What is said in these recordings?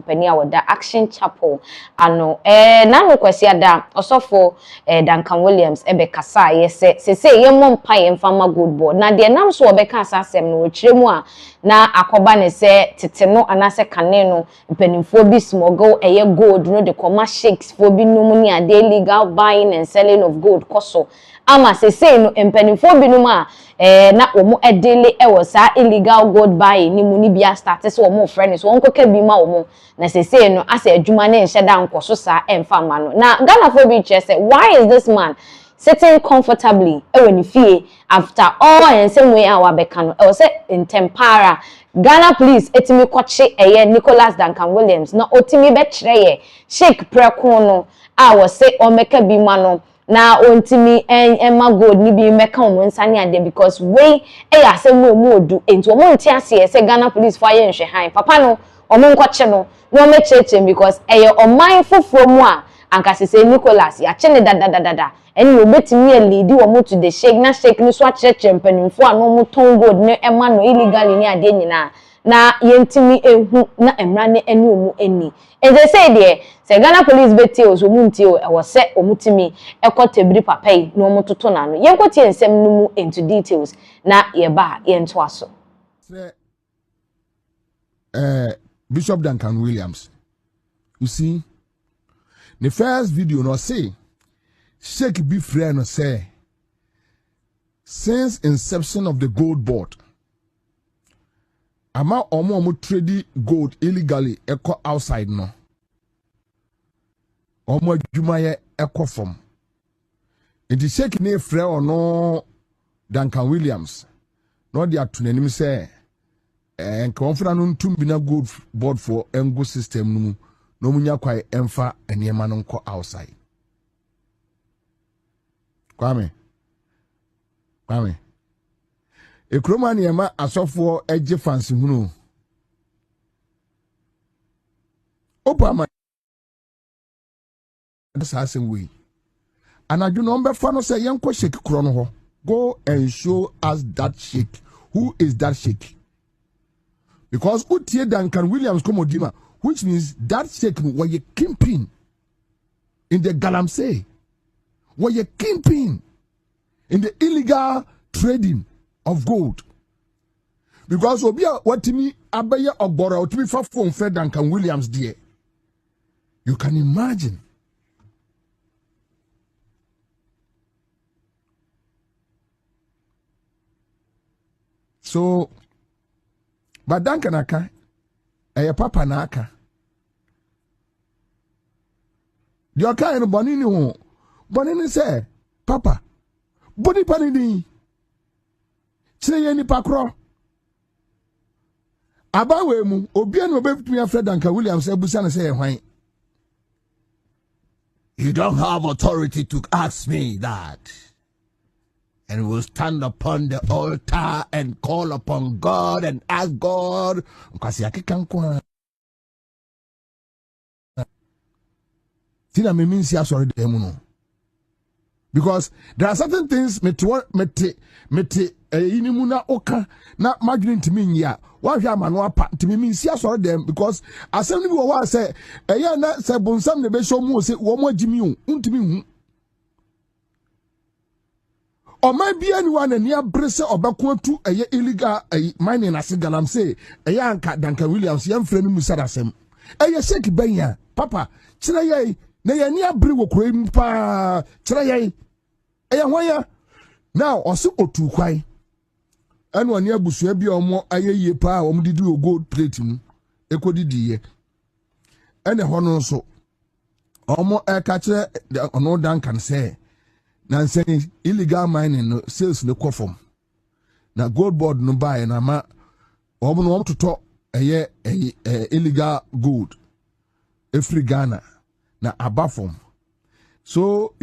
company with the Action Chapel ano nanu kwesi ada osofo Duncan Williams ebe kasa ye se ye mompa ye mfama good board na de nam so obeka asasem no kiremu a na akoba ne se tete no anase kane no mpanimfo bi smuggle eye gold no de koma shakes for bi no mu ni ade illegal buying and selling of gold koso ama se no mpanimfo bi no ma na omo edele e was illegal gold buying ni mu ni bia start so omo friend so wonko ka bi ma omo na se no asa adwuma na enhye da nkoso sa emfama no na Ghana for be say why is this man sitting comfortably when fie after all and same way our bekano I was say in tempara Ghana police etimi kwache Nicholas Duncan Williams na otimi be kire shake preko no I was say o meka bi ma no na ontimi ema gold ni bi meka o nsane ade because we asem mu odu enti o mo nti ase say Ghana police fire nhwe han papa no o mo nkwache no no me cheche because o mindful from a anka se Nicholas ya chene da and you betimi a lead wo mo to the shake na shake ni so acheche mpanimfo ano mo ton gold ne ema no illegally ni ade nyina na yentimi ehu na emra ne eni omu eni and they say there say Ghana police beti o so mu nti o wo se omutimi ekotebiri papai no mo toto na no yenkoti ensem no mu into details na ye ba ye nto aso Bishop Duncan Williams, you see, the first video no say, shake be friend no say, since inception of the gold board, ama omo trade gold illegally echo outside no, omo jumaye echo from. It is shake ne friend or no Duncan Williams, no dia tunenim say. And confident to be a good board for Engo system no munya kwai emfa eniema no nko outside. Kwame. Ekroma niema asofo eje fancy hunu. Opa ma the same way. And I do number fano say yanko shake krono ho. Go and show us that shake. Who is that shake? Because Utie Duncan Williams Komodima, which means that shake were you kingpin in the Galamsey, were you kingpin in the illegal trading of gold. Because Obia what to me Abaya Obora to me for phone Fred Duncan Williams dear. You can imagine. So but Duncan aka, papa na aka. The aka no boni ni ho. Boni ni say, papa, boni pani ni. Chire ye ni pakro. Aba we mu, obi an obetumi afre Duncan Williams ebusa na say hwan. You don't have authority to ask me that. And we'll stand upon the altar and call upon God and ask God. Because there are certain things inimuna oka na margarine to me ya. Why have man to me means them because assembly will say na say bonsam ne be show mu say wo mo jimi untimi or might be anyone and near Bressa or Bakwa to a illegal mining as Galam say, a young cat Duncan Williams, young friend Musadasem. A shake banya, Papa, Chiraye, nay near Brew cream pa Chiraye. A wire now or so or two quay. And one near Buswebi or more a ye pa or did do a gold plating, echo did ye. And a honor so. Or more air catcher, or no Duncan say. Now saying illegal mining no sales no conform. Now gold board no buy na ma omo want to talk illegal gold. Every Ghana na abafom. So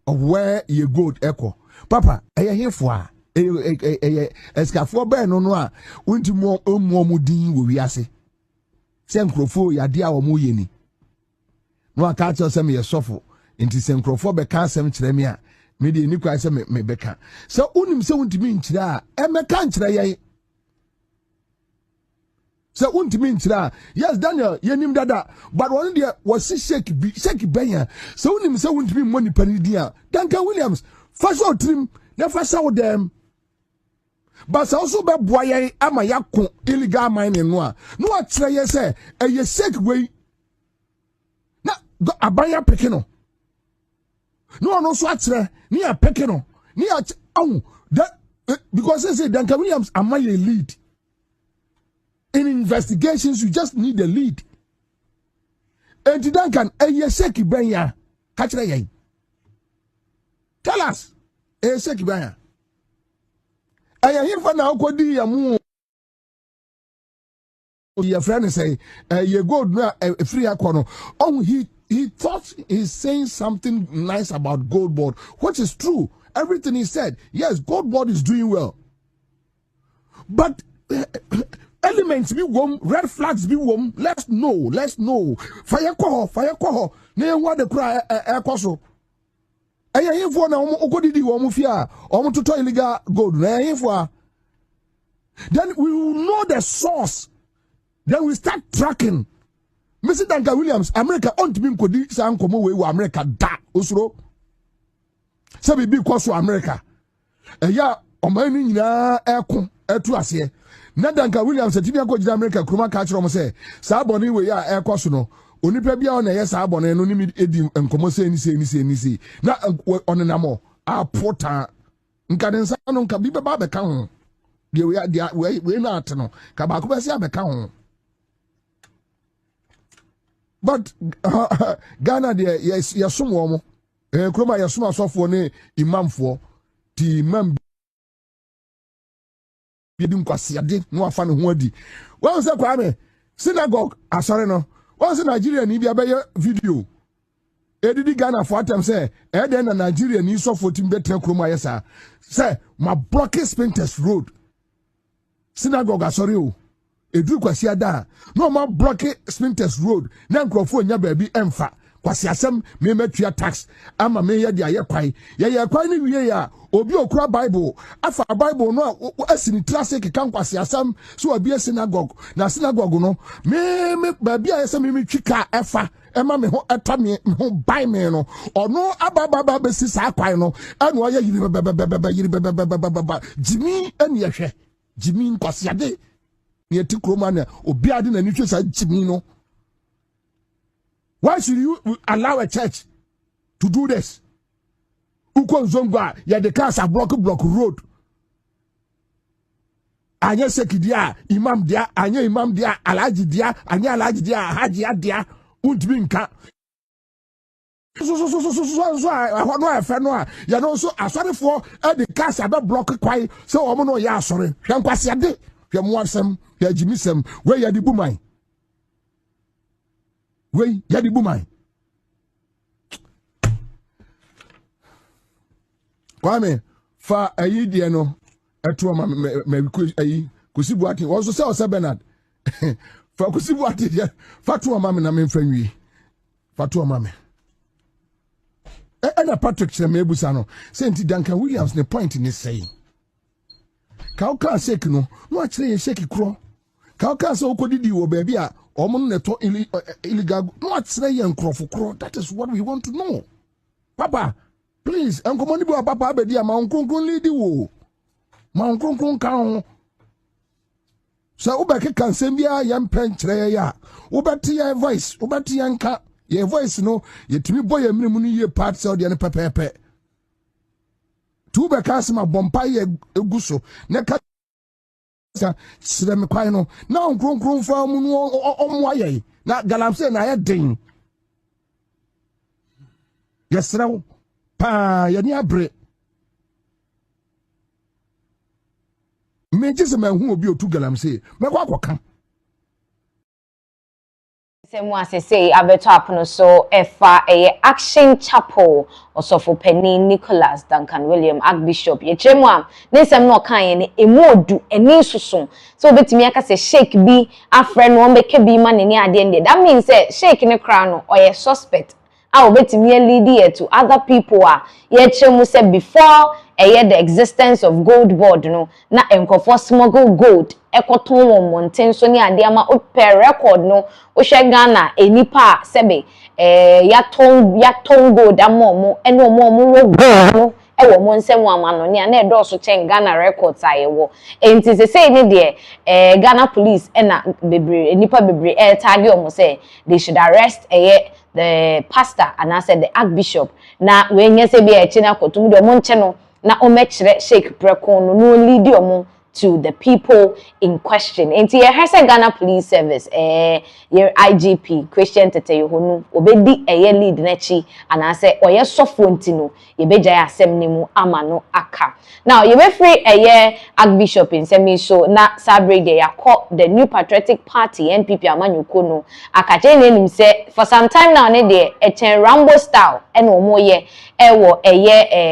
where you gold echo. Papa, here for escafo be no no a unti mo mudin wo wiase. Sem krofo ya dia wo mo yeni. No aka tell sem ye sofo. Inti senkrofo beka asem kyerɛ me a me de ni kwa sɛ me beka sɛ unim sɛ untimi nkyerɛ a emeka nkyerɛ yɛn So untimi nchira. Yes, Daniel, yenim dada. But one day was shake benya. So unim say untimi money panidia. Duncan Williams, first out trim, never saw them. But also be boye ama yakon illegal mining no. No atre ye say e ye shake way. Na abaya pekino. No so atre ni a pekino. Ni a that because they say Duncan Williams am my lead. In investigations, you just need a lead. And Duncan, shake benya. Catch the tell us, shake benya. I hear for now, Kodi Yamu. Your friend say, you go free akono. Oh, he thought he's saying something nice about Gold Board, which is true. Everything he said, yes, Gold Board is doing well. But elements be warm, red flags be warm. Let's know. Fire call. Near what the cry air I hear for now, Okodidi Womufia, to illegal gold. Then we will know the source. Then we start tracking. Mr. Duncan Williams, America on to be Kodi San Komo we America da Usro. So we be close to America. Ya omani na aircon etuase. Na Duncan Williams atibia go jira America kroma ka kire mo say sa boni we ya aircon no. Onipa bia on na sa boni no ni edi enkomo se ni na onenamo a porta nka den sa no nka bi be ba be ka ho. De we na ateno ka ba ko be se abeka ho. But Ghana there yes womo kroma yasum asofo ne imamfo ti imam bidim kwasiade no afa ne ho adi won se kwa me synagogue asore no won se Nigeria ni bia be video edidi Ghana for atem say e den na Nigeria ni sofo tim betre kroma yesa say ma block Spintex road synagogue asore o edu kwasiada no ma block Spintex road na nkrofo nya ba bi emfa kwasi asem me metua tax ama me ye dia ye kwai ni wie ya obi okura bible afa bible no asini classic kan kwasi asem so obi synagogue na synagogue no me ba bia ye se me twika efa ema me ho eta me ho bai me no ono ababa be si sa kwai no anu oye yiri baba jimi eni yehwe jimi kwasi ade ne ti kroma na obi ade na ni twa sa jimi no. Why should you allow a church to do this? Uko Zongba, ya the cars are block road. Anya sekidia, imam dia, anya imam dia, alaji dia, anya alaji dia, haji dia, untminka. So, I want no affair. Ya know, so I sorry for the cars are block quite so I'm no ya sorry. Yankwasi ade, Yamuasem, ya Jimisem, where ya di bumai. We yadi bumai. Kwame fa ayi die no eto ma me ayi kusibuati wo so se o Bernard fa kusibuati dia fa to ma me na me mfanwi fa to ma me na Patrick se me ebusa no se nti Duncan Williams ne point ni say ka o ka shake no akire ye shake kro ka o ka se okodidi wo ba bia omo neto illegal no atsere ye nkrofo. That is what we want to know. Papa, please, enkomo ni bo papa abedi ma onkronkron lidi wo. Ma onkronkron kan. So ubeke kansem bia ye mpenkyere ya. Ubeti ye voice, ubeti ye nka. Ye voice no, ye timi boy ye mnimu ni ye part se ode ne pepepe. Tu be kasema bompa ye eguso. Ne ka sire kwai no na onkronkron fa mu no omwaye na galamse na ye den yesrew pa ye ni abre me jise ma hu obi otu galamse me kwa akoka Semu asese abeto apono so efa Action Chapel osofo Penny Nicholas Duncan William Archbishop ye chemu am nesem no kan ye ne emodu eni susun so obetimi aka se shake bi afre no mbeke bi ma ne ade ende that means say shake ne kra no or ye suspect a obetimi lead ye to other people ye chemu say before the existence of gold board no na enkofo smuggle gold ekoton wo monten so ne ade ama open record no wo hwe Ghana enipa sebe yaton gold amomo ene omo wo no ewo mo nsem amano ne na edoso chen Ghana records ayewo enti se ne de Ghana police ena bebre enipa bebre tag omo say they should arrest the pastor and I said the archbishop na we nye se bi echi na kotum de omo nche no na omechire Sheikh Prekon no lead omo to the people in question. Enti ye hese Ghana Police Service your IGP Christian Tete Yohonu obedi lead nechi and I say oye sofo ntino ye beja asem nimu ama no aka. Now you be free Archbishop in semi so na sabre de yakọ the New Patriotic Party NPP amanyuko no akaje nenim say for some time now ne de Rambo style eno omo ye ewo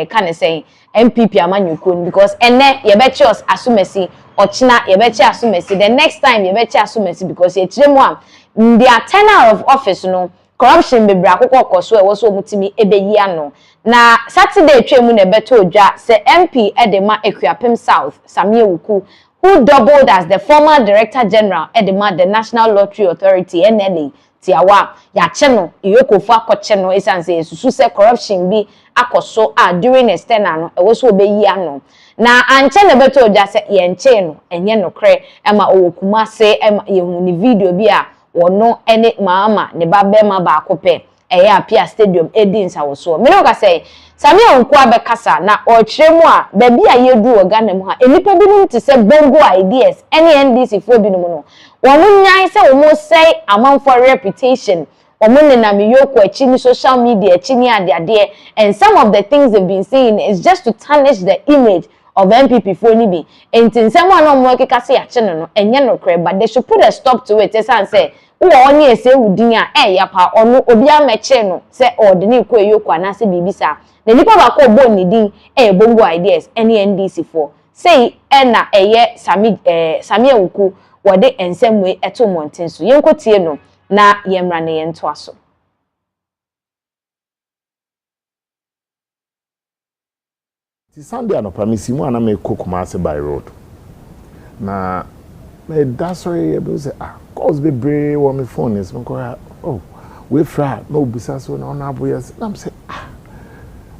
kan say MPP amanyuko because ene ye bechi us asumesi ochina ye bechi asumesi the next time ye bechi asumesi because ye chiremu am their tenure of office no corruption bebre akoko koso e wo so mutimi ebeyi ano na Saturday twemu na beto odwa se MP Edema Equiapem South Samia Wuku who doubled as the former Director General Edema the National Lottery Authority NLA tiawa ya cheno iyokofu akoche no esanse esusu se corruption bi akoso during external no e wo so obeyi ano na anche na beto odwa se ye nche no enye no kre ema owokuma se ema ye hu ni video bi a wono ene maama ne babema ba akope Apia Stadium edinsa wo so me no ka say Samia Nku abekasa na ochiremu a ba bia yedu Ghana mu ha enipa binum te se bongo ideas any NDC fo binum no wonu nyan se wo mo say amanfo reputation womo ne na miyoko achi ni social media achi ni ade and some of the things they've been saying is just to tarnish the image of MPP for ni bi entinsem a no mo keka se ya che no enye no kre but they should put a stop to it say wo oni ese wudin a yapa ono obi ameche no se ordinary ko eyoko anase bibisa na nipa ba ko bo ni din bongo ideas any NDC for say na Samia Wuku wode ensem we eto monten so yenkotie no na yemra ne yento aso ti Sunday anopamisi mu ana me Kumasi by road na me dasori ebe say calls be brave on my phone is we fra no bisa so na ona aboyes na say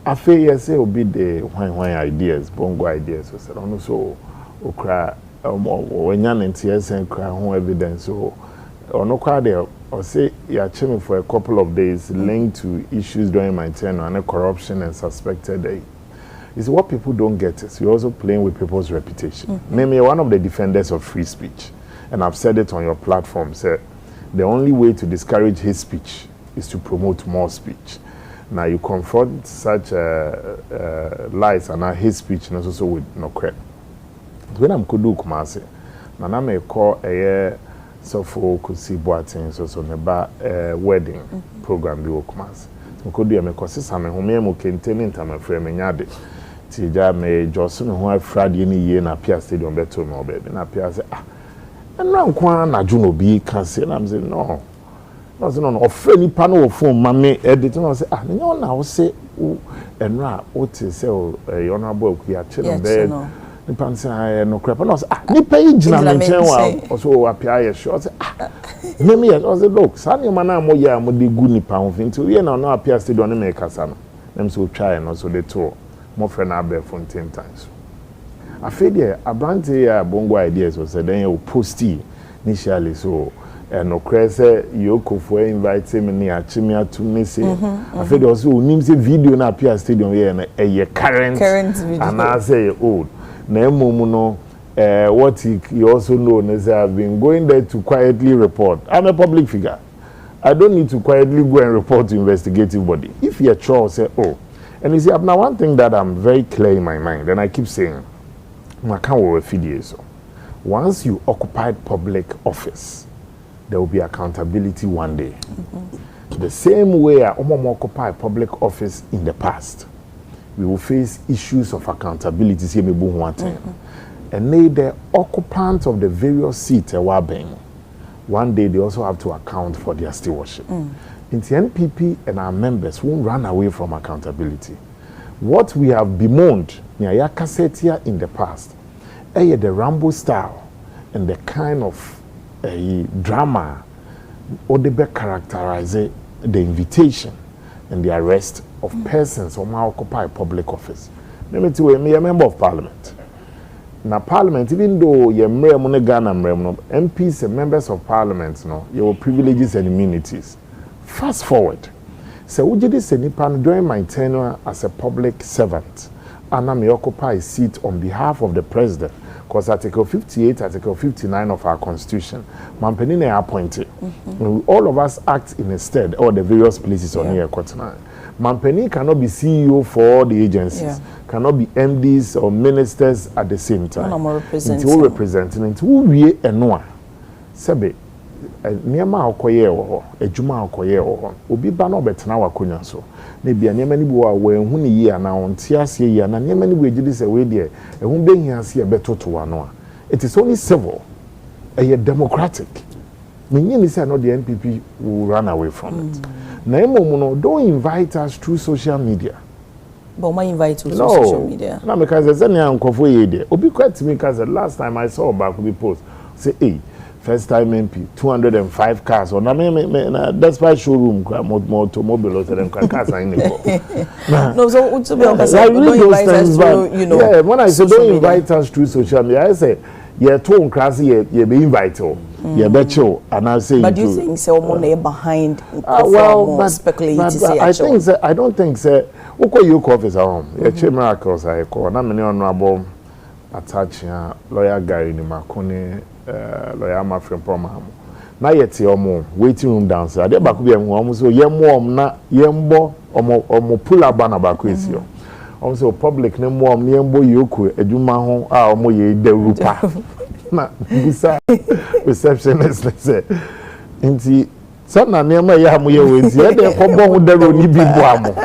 afi yes say obi the when ideas bongo ideas so no so okra wenya nties and kra ho evidence so ono kwa there or say ya chime for a couple of days linked to issues during my tenure and corruption and suspected is what people don't get is you're also playing with people's reputation. Name me one of the defenders of free speech. And I've said it on your platform, sir. The only way to discourage hate speech is to promote more speech. Now you confront such lies and hate speech and also with no credit. When I'm kudu Kumasi, na me call a so for kusi boating so neba wedding program bi Kumasi. Kudu me kosi same home mo kenteni ntama frame nyade. Tija me Johnson ho Friday ni ye na Pia Stadium beto me obebi na Pia say and now na Juno be can say I'm saying no ofre nipa no phone mame edit no say no na say and ra what say honorable Okuya no bed nipa say no crap no say nipa yi gina me chen wa also apia ye sure say me yes say look sani man na mo ya mo de gu nipa ho finti we na no Apia Stadium no me kasa no them so try no so they tour mo friend na be for 10 times I feel there abante bongo ideas was then you posty initially so no crazy yoko for invite me ni achimia to me say I feel also nim say video na Apia Stadium here na current video and I say old na emu no what he also know is I've been going there to quietly report. I'm a public figure. I don't need to quietly go and report to investigative body. If you're sure, say and you see now one thing that I'm very clear in my mind and I keep saying once you occupied public office, there will be accountability one day. The same way I occupied public office in the past, we will face issues of accountability. And they the occupants of the various seats one day they also have to account for their stewardship. In the NPP and our members won't run away from accountability. What we have bemoaned here in the past, the Rambo style, and the kind of drama or the be characterize the invitation and the arrest of persons who occupy public office. Let me tell you, I'm a member of parliament. Now, parliament, even though you're MPs and members of parliament, your privileges and immunities. Fast forward. So, would you this during my tenure as a public servant, and I may occupy a seat on behalf of the president, because Article 58, Article 59 of our Constitution, Mampenine appointed. All of us act in a stead, or the various places on here. Mampeni cannot be CEO for all the agencies, cannot be MDs or ministers at the same time. Until representing, until we enwa. Sebe, niyama okoye oho, ejuma okoye oho. Obi ba no betena wakonya so. Ne bia niyama ni bo a wenhu ne yi ana onti ase yi ana niyama ni bo ejidi se we de ehun be hiase e betoto ano a. It is only civil, democratic. Meaning say no the NPP will run away from it. No, don't invite us through social media. But why invite you through social media? No, because there's any uncomfortable idea. Obi quite to me because the last time I saw Bakubi post, say, hey, first time MP, 205 cars. Or that's why showroom, more automobile, or cars. No, so to be honest, I don't invite us through, yeah, when I say don't invite us through social media, I say, yeah, two classy, you be invited. Yeah, bet you, and I say. But do you think so? Money behind? Well, speculating. I don't think so. Oko you office at home. Yeah, miracles I call. Na many honorable attach lawyer Gary ni Makone, lawyer Mafia Promo. Na yet your waiting room downstairs. They back be am so yem na yembo omo pull up bana back with you. Also public ne mom yembo yoku eduma ho a omo ye derupa. Na bisa receptionist say nti sana nema ya mo ye wenti e dey ko bo ho daro ni bi bo amo.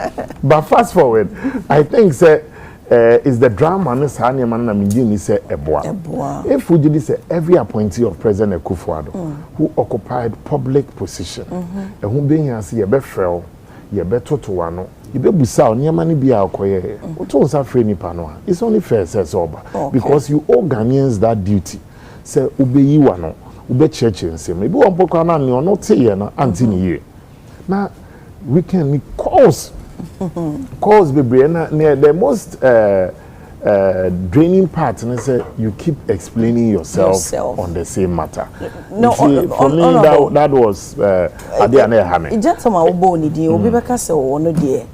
But fast forward, I think say is the drama no sa nema na me ni say eboa. If we did say every appointee of President Akufo-Addo who occupied public position e hu be hiase ye be frel ye be toto ano ye be busa nema ni bi akoye o to nsa frɛ nipa no a it's only fair says oba because you all Ghanaians that duty. Say ubeyi wano ube church nsem maybe one poko na ne ono te ye na anti ni ye na we can cause bebre na the most draining part and say you keep explaining yourself on the same matter. No, see, for me that was ade na ha me e just ma obo ni di obi beka se ono de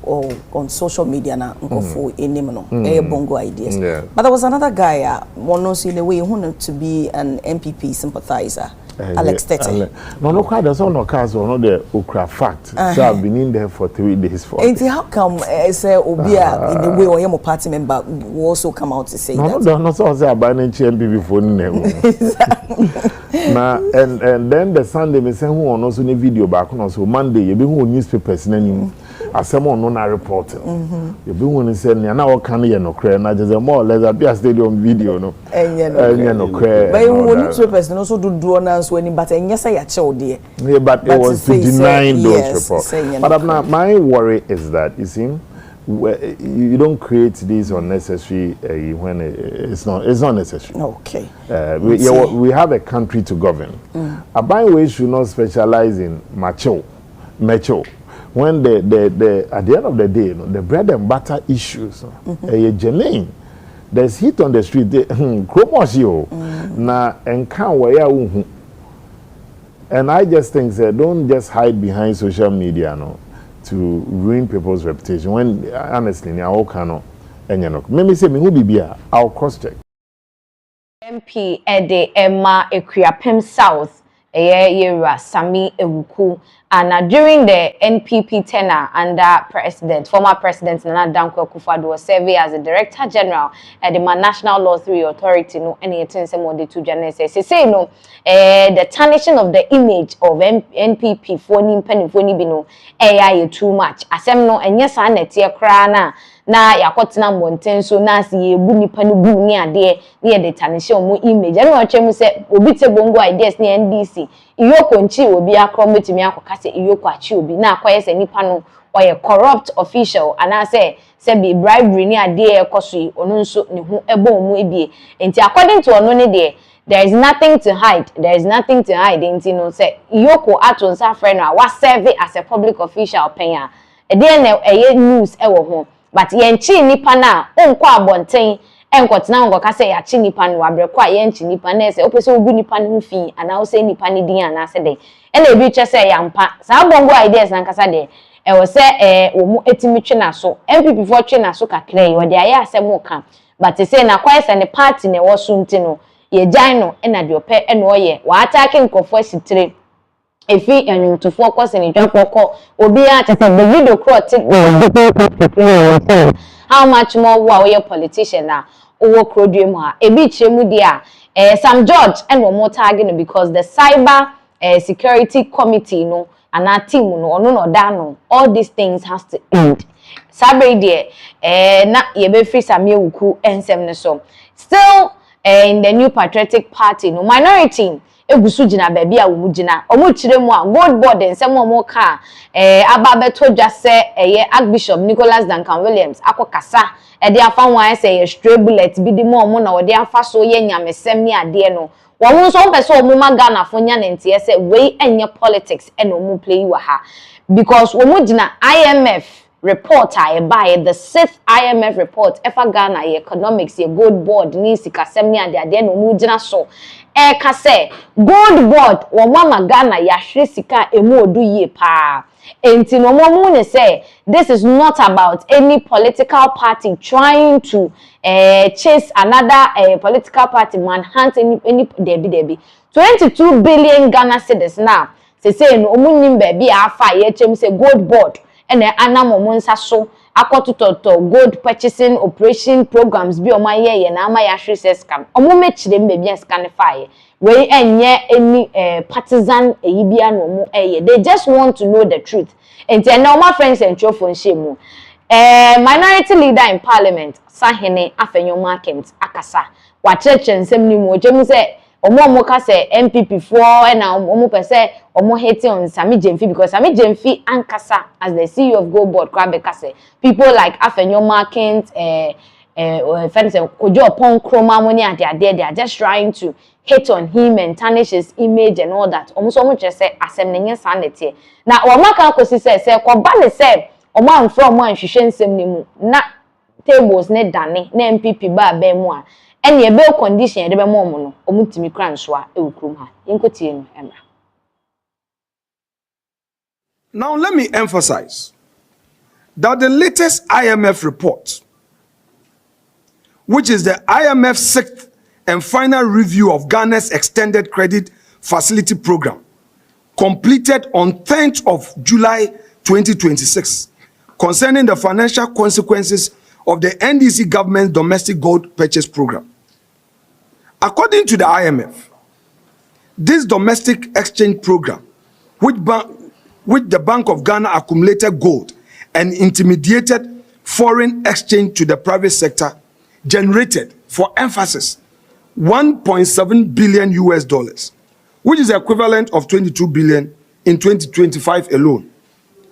or on social media na nkofo enim no bongo ideas. But there was another guy one knows in the way who to be an MPP sympathizer. Alex Tete. No, quite there's no cars or no the okra fact. So I've been in there for 3 days for. And how come say Obia in the way or your party member will also come out to say that? No, so say abaning MPP for na and then the Sunday me say who on also the video back on so Monday you be who newspapers na asem on na report you be who say na o kan ye no kra na just more or less be a stadium video no enye no kra but who newspapers no so do na so any but enye say ya che ode yeah but it was to deny those reports but my worry is that you see you don't create these unnecessary when it's not necessary. Okay. We have a country to govern. A byway should not specialize in macho. When the at the end of the day, the bread and butter issues, genuine. There's heat on the street. Na enkan and I just think that don't just hide behind social media, no. To ruin people's reputation when honestly ni all cannot enyenok me say me who bibia I'll cross check MP Ede Emma Ekuapem South Yera Sami Ewuku and during the NPP tenure under former president Nana Dankwa Akufo-Addo was serving as the Director General at the National Law 3 Authority no any attention more the two journalists say no the tarnishing of the image of NPP for ni penny for ni bi no too much asem no enye sa na tie kra na na yakotena monten so na se yebu nipa no bu ni ade ne ye data ne hye omo image na otwem se obi te bongo ideas ne NDC iyoko nchi obi akro metimi akoka se iyoko achi obi na akoye se nipa no oye corrupt official ana se be bribery ni ade ekoso ono nso ne ho ebo omo ebie enti according to ono ne de there is nothing to hide. There is nothing to hide. Enti no say Iyoko ato nsa friend no wa serve as a public official penya. E dey na eye news e wo ho. But ye nchi nipa na onko abonten enkotena ngoka say ya chi nipa no abreko a ye nchi nipa na say opese ogu nipa no fi ana wo say nipa ni din ana say den. E na ebi twa say ya mpa. Sa bongo ideas na nkasa de e wo say wo mu etimi twe na so. MPP for twe na so kakra yi wo de aye asem ka. But say na kwai say ne party na wo so nti no ye jaino ena de ope ena oye wa attack nkofo asitire efi enwuntofo ko se ne dwapoko obi a tete the video crowd how much more wa we politician na owo krodwe mu ha ebi chemu dia Sam George ena mo tag no because the cyber security committee no and our team no ono no da no all these things has to end sabre dia na ye be free samie wuku ensem ne so still in the new patriotic party no minority egusu gina baby a wo gina omo kire mu a gold board ensem omo ka aba beto dwa se Archbishop Nicholas Duncan Williams akokasa de afa wan se stray bullet bi di mu omo na wo de afa so ye nyamesem ni ade no wo nso pese omo maga na fonya ne ntie se we enye politics and omo play wa ha because omo gina IMF report by the 6th IMF report efa Ghana economics gold board ni sikasem ni ade no mu gina so ka say gold board wo mama Ghana ya hwe sika emu odu ye pa enti no mo ne say this is not about any political party trying to chase another political party manhunt any debi 22 billion Ghana cedis now say no omunyim ba bi afa ye chem say gold board ene anamomo nsa so akotototo gold purchasing operation programs bi omaye na ama ya hwe scam omo mechire mbebia scan fire we enye any partisan eyibia no omo they just want to know the truth and na my friends and trofon shemu minority leader in parliament Sahene Afenyo Market akasa wa church nsem ni mu ojemu se omo ka se MPP for na omo pese omo hate on Sami Jemfi because Sami Jemfi ankasa as the CEO of Go Board Krabeka say people like Afenyo Market friends kojo upon chroma money and they are just trying to hate on him and tarnish his image and all that omo so much say asem nenye sanete na omo ka kosi say ko ba ne say omo amfro omo anhwehwe nsem ni mu na tables ne dane na MPP ba ba mu a ene ebe condition de be mo omo no omo timi kra nso a ewukrum ha yenkotie no emra. Now let me emphasize that the latest IMF report, which is the IMF's sixth and final review of Ghana's extended credit facility program, completed on 10th of July 2026, concerning the financial consequences of the NDC government's domestic gold purchase program. According to the IMF, this domestic exchange program, which the Bank of Ghana accumulated gold and intermediated foreign exchange to the private sector, generated, for emphasis, $1.7 billion US, which is the equivalent of 22 billion in 2025 alone.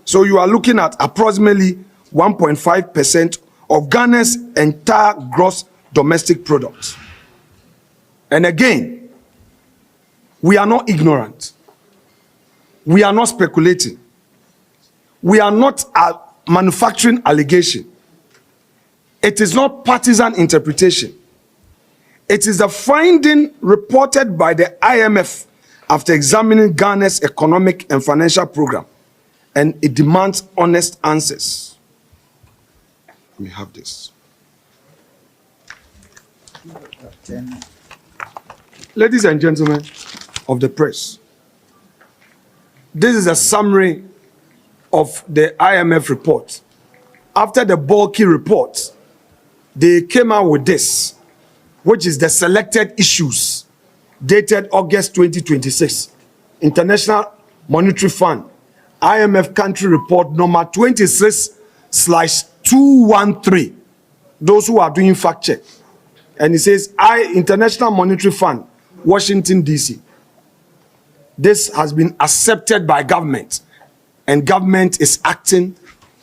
So you are looking at approximately 1.5% of Ghana's entire gross domestic product. And again, we are not ignorant. We are not speculating. We are not a manufacturing allegation. It is not partisan interpretation. It is the finding reported by the IMF after examining Ghana's economic and financial program, and it demands honest answers. Let me have this. Ladies and gentlemen of the press, this is a summary of the IMF report. After the bulky report, they came out with this, which is the selected issues dated August 2026. International Monetary Fund, IMF Country Report number 26/2026. 213. Those who are doing fact check. And it says, International Monetary Fund, Washington, D.C. This has been accepted by government, and government is acting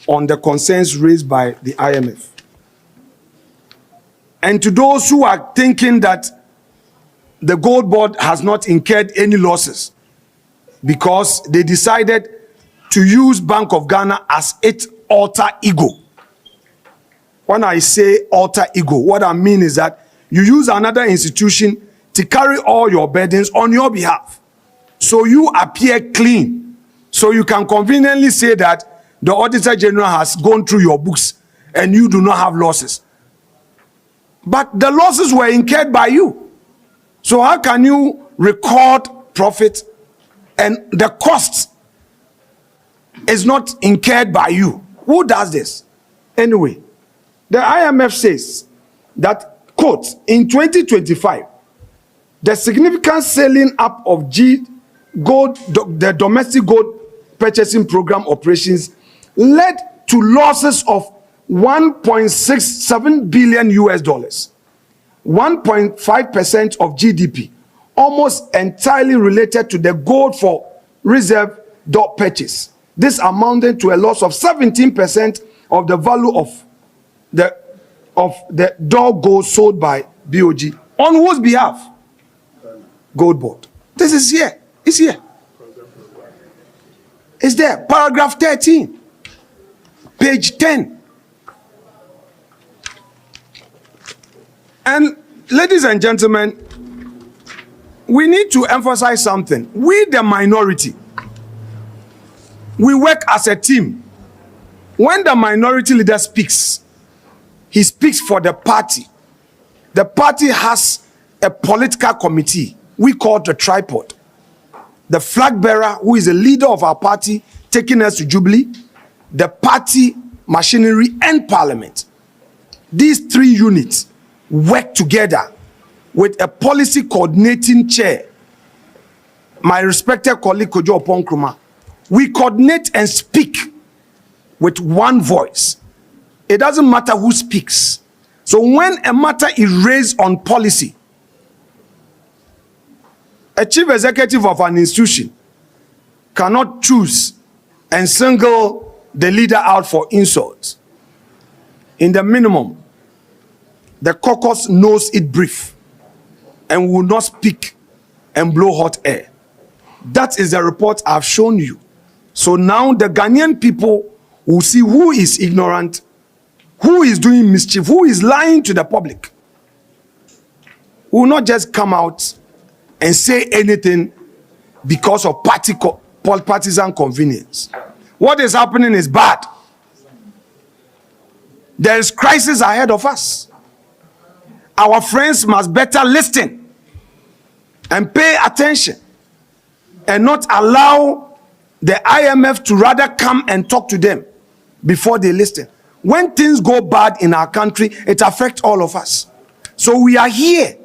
on the concerns raised by the IMF. And to those who are thinking that the gold board has not incurred any losses because they decided to use Bank of Ghana as its alter ego. When I say alter ego, what I mean is that you use another institution to carry all your burdens on your behalf. So you appear clean. So you can conveniently say that the Auditor General has gone through your books and you do not have losses. But the losses were incurred by you. So how can you record profit and the cost is not incurred by you? Who does this? Anyway, the IMF says that, quote, in 2025, the significant scaling up of the domestic gold purchasing program operations led to losses of 1.67 billion US dollars, 1.5% of GDP, almost entirely related to the gold for reserve dot purchase. This amounted to a loss of 17% of the value of the dog gold sold by BOG. On whose behalf? Gold board. This is here. It's here. It's there. Paragraph 13. Page 10. And ladies and gentlemen, we need to emphasize something. We, the minority, we work as a team. When the minority leader speaks, he speaks for the party. The party has a political committee we call the tripod. The flag bearer, who is the leader of our party, taking us to Jubilee, the party machinery, and parliament. These three units work together with a policy coordinating chair, my respected colleague Kojo Oponkruma. We coordinate and speak with one voice. It doesn't matter who speaks. So when a matter is raised on policy, a chief executive of an institution cannot choose and single the leader out for insults. In the minimum, the caucus knows it brief and will not speak and blow hot air. That is the report I've shown you. So now the Ghanaian people will see who is ignorant, who is doing mischief, who is lying to the public. We will not just come out and say anything because of partisan convenience. What is happening is bad. There is crisis ahead of us. Our friends must better listen and pay attention and not allow the IMF to rather come and talk to them before they listen. When things go bad in our country, it affects all of us. So we are here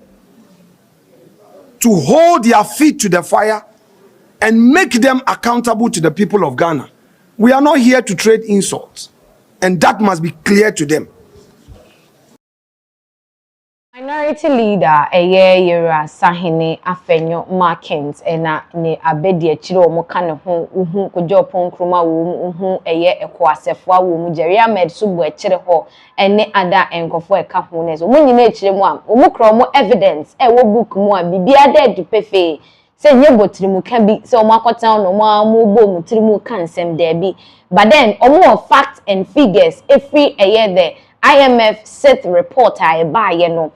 to hold their feet to the fire and make them accountable to the people of Ghana. We are not here to trade insults, and that must be clear to them. Minority leader Yera Sahine Afenyo Markins ena ne abedi achire omo ka ne ho uhu Kojo Oponkruma wo uhu ekwasefo wo mu Jerry Ahmed Subu achire ho ene ada enkofo eka ho ne so mu nyina achire mu am omo kro mo evidence wo book mu a bibia da du pefe se nye botiri mu ka bi se omo akotan no mo bo mu tiri mu ka nsem da bi but then omo facts and figures every the IMF set report a ba ye no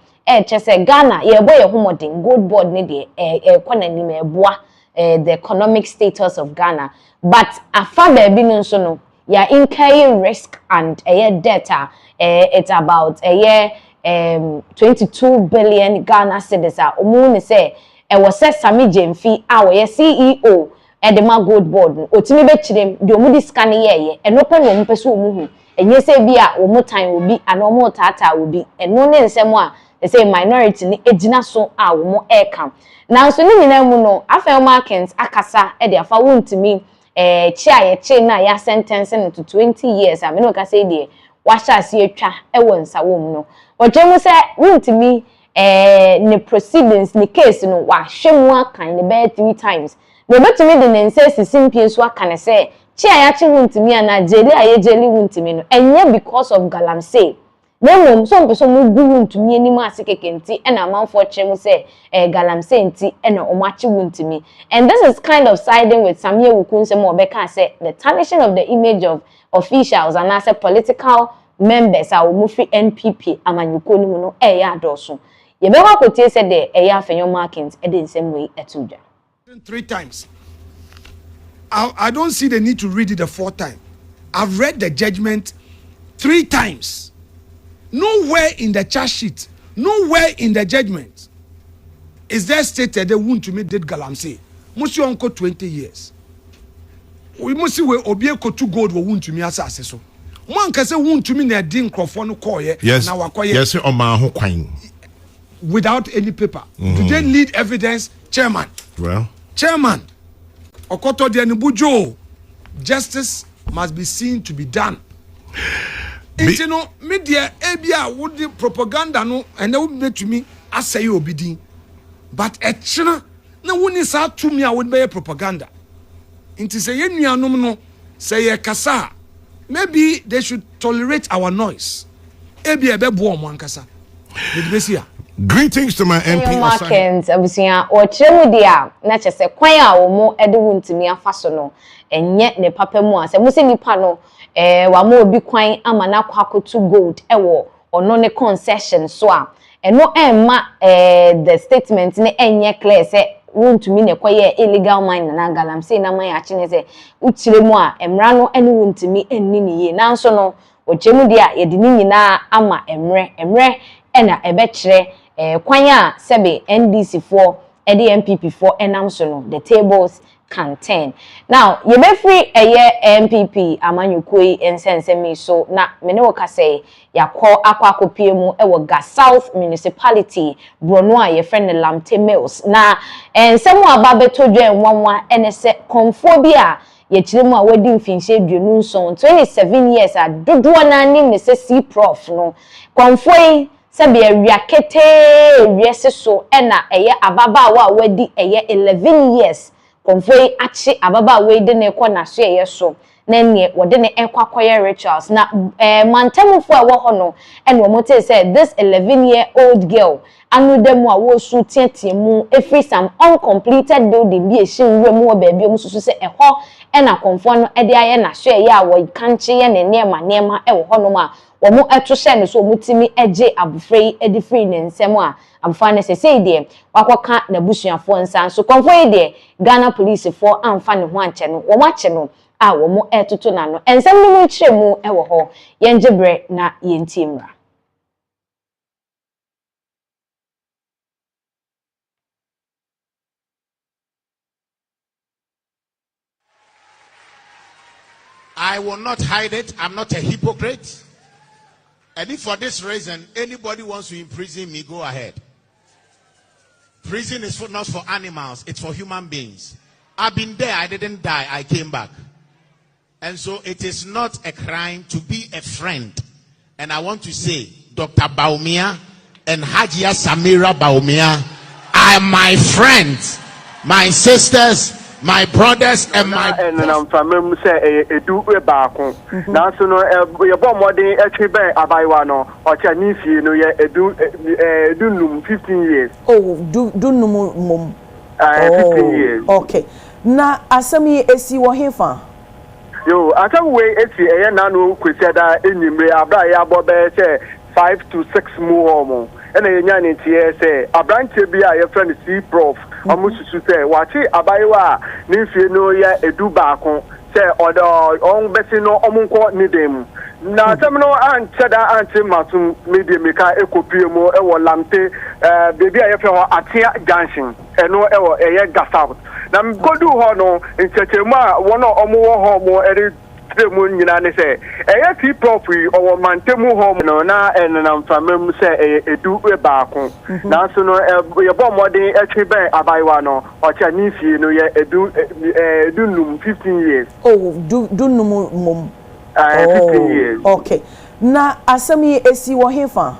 chese Ghana ye boy homodin gold board ne de economy me boa the economic status of Ghana but afa baby no so no ya incurring risk and data it's about 22 billion Ghana cedis a omu ne say was Sami Jemfi a we CEO the ma gold board no otimi be chirem de omu discan ye e no pe no omu peso omu hu enye say bi a omu time obi and omu tata obi eno ne nsem a they say minority ni ejina so a wo mo ekam na so ni nyina mu no afel markets akasa e de afa wontimi chi a ye chi na ya sentence to 20 years I mean ka say de washa ase atwa ewo nsa wom no odwemu se wuntimi ne proceedings ni case no wa hwemu akan ne be 3 times no betumi de ne nsa sisimpie so aka ne se chi ayache wuntimi ana jeli ayejeli wuntimi no enye because of galamsey Nemo so mpeso mu gu wuntumi anim ase kekenti ena amanfo kyeremu se galamsey nti ena omachi wuntumi and this is kind of siding with Samia Wukunsem obeka say the tarnishing of the image of officials and as a political members a omufi NPP amanyuko ni mu no ya adoso ye be wa kotie se de ya afenyo markings e de nsem we etuja 3 times. I don't see the need to read it the 4th time. I've read the judgment 3 times. Nowhere in the charge sheet, nowhere in the judgment is there stated they want to me did galamsey. Musi onko 20 years. We must see where obieko to gold will want to me as so. One can say want to me na din crofo no call ye. Yes. Yes, on my ho kwine. Without any paper. Do they need evidence, chairman? Well, chairman. Okoto de Nibujo. Justice must be seen to be done. You know, media ebia would the propaganda no and they would make to me as say you obedient. But a china no one is out to me I would be propaganda. Into say no say a kasa. Maybe they should tolerate our noise. Ebia bebo one kasa. Greetings to my MP Markins abusia o kyeremu dia na kyese kwan a wo mo ede wuntimi afaso no enye ne papa mu ase mu se nipa no wa mo obi kwan ama na kwakotu gold ewo ono ne concession so a eno emma the statement ne enye clear se wuntumi ne kwaye illegal mine na galamsey na man ya kine se ukyeremu a emra no ene wuntumi enni niye nanso no o kyeremu dia ye de nyina ama emre ena ebekire kwan a sebe NDC for edi MPP for enam so no the tables can turn. Now ye be free MPP amanyukoi ensensemi so na mene woka say yakọ akwa mu ewo Ga South municipality Brono a ye friend Lamte Mills na ensemu aba betodwe nwanwa enese konfobia ye chiremu a wadi mfinhye duonu nson 27 years a dodo na anim ne se C prof no konfoi sebe wiakete wiese so ena ababa wa wadi 11 years konfoi achi ababa we de ne ko na so so na ne wode ne ekwakoye rituals na mantamufo a wo ho no ene wo mote say this 11-year-old girl anu dem a wo su tietiemu every some uncompleted building bi ehim wemu wo baabi o susu se eho ena konfo no ede aye na so a wo kanche ye ne nema e wo ho no ma omo eto hye ne so omutimi eje abufrei edi free ne nsem a abufa ne sesei de wakoka na busuafo nsa so konfo yi de Ghana police for amfa ne ho anche no wo mache no a wo mo etoto na no ensem no mu kiremu e wo ho yenjebre na yentimra. I will not hide it. I'm not a hypocrite. And if for this reason anybody wants to imprison me, go ahead. Prison is not for animals, it's for human beings. I've been there, I didn't die, I came back. And so it is not a crime to be a friend. And I want to say, Dr. Baumia and Hajia Samira Baumia are my friends, my sisters, my brothers and my and I'm from say a do back. Now, so no, your bomb modern actually by Abaiwano or Chinese, you know, do 15 years. Oh, do no mum. 15 years. Okay. Na asami esi wo hefa. Yo, I can wait a nano Crusader in Nimre Abaya Bobe say 5 to 6 more. And a yan say a branch be a friend C prof. Almost to say, watch it, Abaiwa, Nifi no ya a do back say, or the own Bessino Omunko Nidim. Now, some no and Cheddar Auntie Matum Mediamica Ecopiamo, Ewa Lamte, baby, I have a tear dancing, and no ever a year gas out. Now, go do Hono in Chechema, one or more homo, every moon, you know, say, a tea property or Mantemu home, no, now, and I'm from say a do back. Now, so no, your bomb modern actually by Abaiwano or Chinese, you know, do 15 years. Oh, do no mum. 15 years. Okay. na asemi esi wo hefa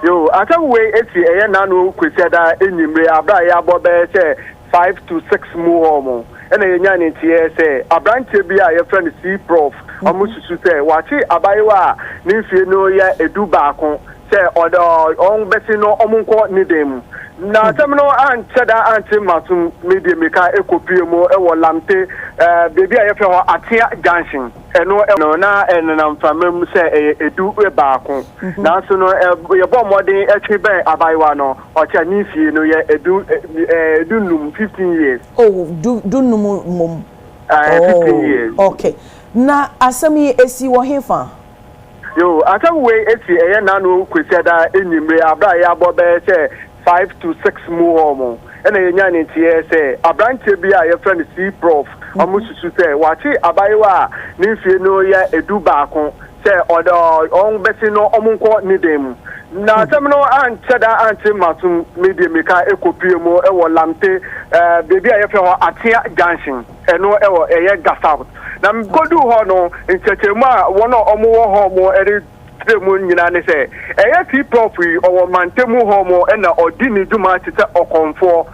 yo asem we esi eye nanu kwesiada enyimre abra ya bobe se 5 to 6 mu homo ena yenya ne tie se abranche bi a ye friend C prof amususu se wachi abayewa ni fie no ya edu baako se odo on beti no omunko ni dem na temno ancheda anti matum media meka ekopie mo e wo lamte bebi a ye fe ho atia junction eno na enam famem se edu baako na so no ye bo modern etwe ben abayewa no o cha ni fie no ye edu num 15 years oh do num mum 15 years okay na asemi esi wo hefa yo asem we esi eye nanu kwesiada enyimre abra ya bobe se 5 to 6 mu homo ena yenya ne tie se abranche bi a ye friend C prof amususu se wachi abayewa ni fie no ya edu baako se odo on beti no omunko ni dem na temno ancheda anti matum media meka ekopie mo e wo lamte bebi a ye fe ho atia junction eno e wo eye gasouth na godu ho no nchechemu a wono omo wo ho mo eri mu nyina ne se eye ti prof owo mantemu ho mo na odi ni duma tete okonfo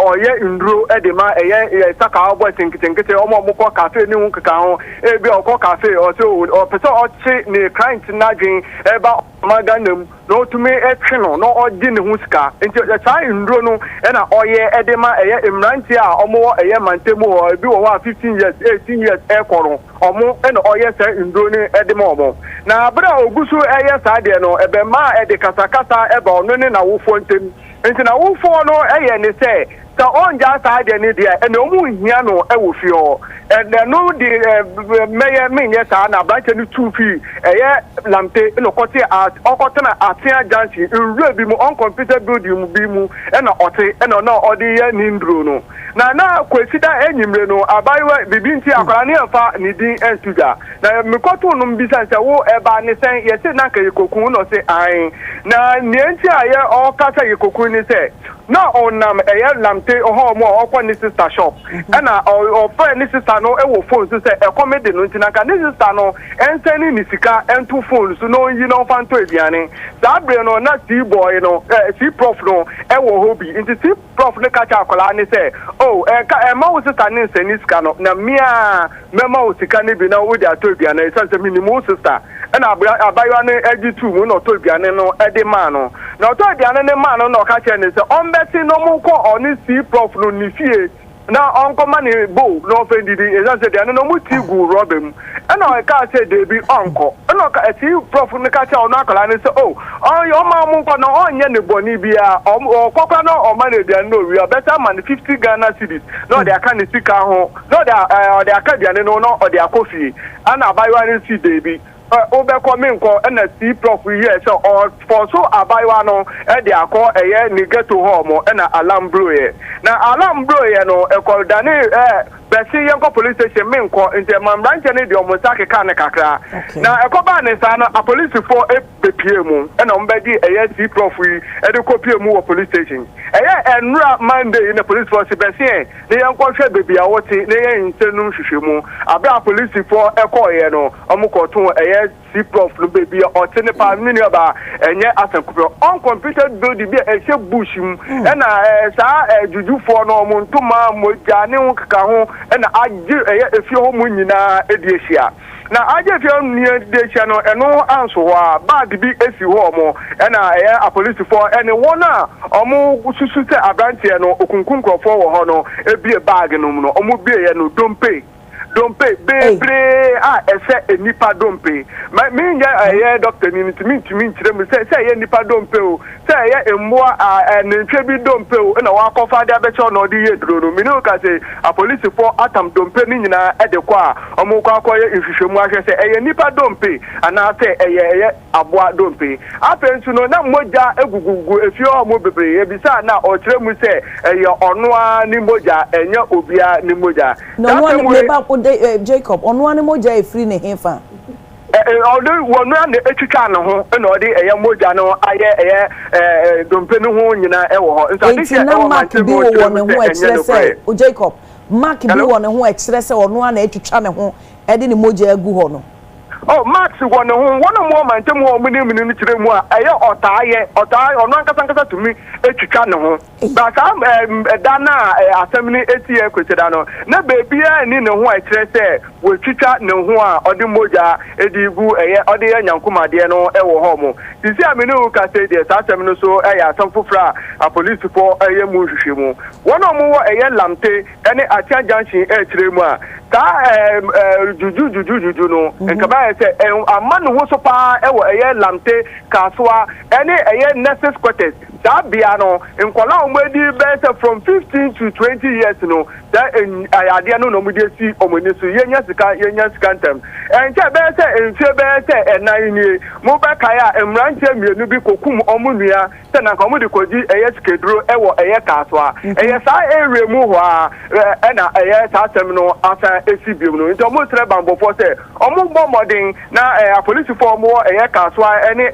oye nduro edema eye saka obo tinkinkete omo moko cafe ni hu kaka ho ebi okọ cafe o se o pese o chi ni client na dwen eba maganam no tumi etwe no odi ni hu sika nti sai nduro no na oye edema eye emranti a omo eye mantemu ho ebi wo 15 years 18 years ekoro omo na oye sai nduro ni edema omo na abra ogusu eye saade no ebe ma ede kasakasa ebe ono ne na wofo ntem nti na wofo no eye ne se ta onja saade ne dia ene omu hia no ewo fio ene no di meye menye sa na branche ni tufi eye lamte no kote at okotena atia janchi nru bi mu on computer building bi mu ena ote ena na odi ye ni ndro no na kwesida enyimre no abayewa bibinti akwara ne afa ni din entuga na mikoto no mbisa se wo eba ne sen yese na kai kokun no se ai na nienti aye o kasa yekokun ni se na onam eye lamte oho mo okwa ni sister shop na o friend ni sister no e wo phone so se e comedy no ntina ka ni sister no enseni ni sika entu phone so no yi no fanto ediane sa bre no na si boy no si prof no e wo hobby nti si prof ne ka cha akola ni se oh e ma wo sister ni nseni sika no na mia mema wo sika ni bi na wo di ato ediane sense mi ni mo sister na abayo ne agi2 mu no to ediane no e de ma no na to ediane ne ma no ka che ni se beti no mu ko oni si prof no ni fie na onko mani bo no fendidi ezanse de no mu ti gu robem na o ka se de bi onko na ka ti prof ne ka che ono akala ni se oh yo ma mu ko no onye ne boni bia o kokwa no o ma ne de no wi better man 50 Ghana cedis no de aka ni sika ho no de aka bia ne no o de akofie ana abayo ani si de bi obeko minko na si prof here so or for so abayewa no e de akọ eye ni geto home na alarm blow ye na alarm blow ye no e ko dani besi yenko police station minko nte mamranche ne de omusa keka ne kakra na e ko ba ne sa na a police for e bepie mu na ombedi eye si prof e de kopie mu wo police station eye enra Monday in the police force besi ne yenko hwe bebi a wote ne yen nsenu hwehwemu abra police for e ko ye no omukoto eye si prof no baby or tenepa mini ba enye asankupe on computer building bi e she bush mu na sa juju for no mo ntoma moja ne ho kaka ho na age efi ho mu nyina ediehia na age efi ho ni ediehia no eno anso ho a bag bi esi ho mo na a police for ene wona omo susu se abrantie no okunkun krofo wo ho no ebie bag no mu no omo bie ye no dompe bebre ese enipa dompe me nya doctor ni ntimi nkyire mu se ye nipa dompe o se ye emboa nentwe bi dompe o na wa kofa de abecho no de ye duro no me no ka se a police for atam dompe ni nyina e de kwa omo kwa akoye nhwehwemu ahwe se ye nipa dompe ana se ye aboa dompe apensu no na moja egugugu efi o mo bebre ye bisa na o kire mu se ye onoa ni moja enya obia ni moja Jacob onu ane moja e free ne hefa although wonu ane etwitwa ne ho na odi eye moja no aye dompe ne ho nyina e wo ho nsa de mark bi wo ne ho express o Jacob mark bi wo ne ho express onu ane etwitwa ne ho e de ne moja agu ho no oh Max one more man tell more minimum to them or tie or non casan to me a chicano but I'm Dana assembly 8 year Christiano na baby ni no white say will chicha no or the moja edibu or the yankuma no ewo homo you see I mean who can say this assembly so some fufra a police for a mushimu one or more a lamte any acha junction juju no nkaba say a man who so pa e wo lamte kaswa any nurses quarters that biano nkola omedi be from 15 to 20 years no that ayade no mudi si omoni so yenya sika ntem enche be say enan ni mo be kaya emranche mienu bi kokum omunua se na nka mo de koji skedro e wo kaswa sa area mu ho a na sa tem no asa esibium no nti omo tre bambo for say omo gbo modern na police for mo kaswa any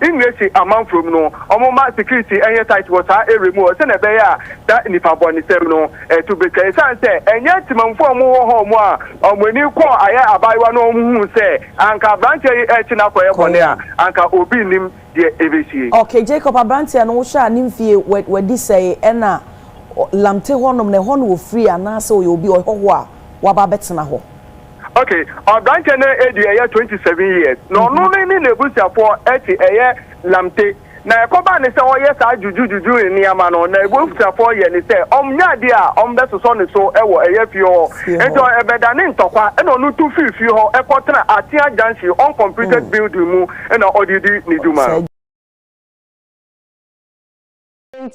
English amount from no omo ma security site was area mu se na be ya that nipa boni sem no to be can say enye timamfo mo ho mo a omani ko abaiwa no hu say anka branch china ko ekone a anka obi nim de ebesi. Okay, Jacob Abranti no sha nimfie wadi say ena lamte honom ne hono wo free anase o obi oho a waba betena ho. Okay, branch na edi 27 years. No ni nebusia for lamte na ekoba ne se oye sa juju ni ama no na ebusia for ye ni se omnya dia ombe so ne so ewo fio ejo ebeda ne ntokwa e no tu fifi ho ekotena atia junction uncompleted building mu e na odidi ni duma.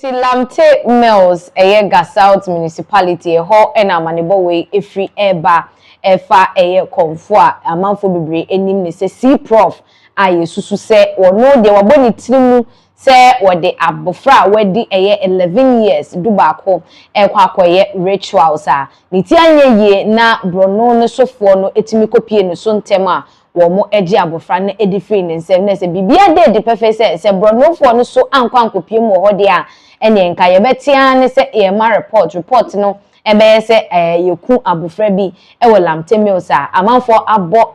Lamte Mills Ga South Municipality ho na manebo we efri eba efa konfo a amanfo bebre enim ne se C Prof aye susu se wono de waboni tirimu se wode abofra wadi 11 years dubako ekwa akoye rituals a niti anyeye na brono ne sofo no etimi kopie ne so ntema wo mo eji abofra na edifri ne nsem na se bibia de pefe se brono fo no so ankwankopie mu ho de a ene nka ye betia ne se e ma report no ebe se yeku abofra bi ewo Lamte Mills a amanfo abo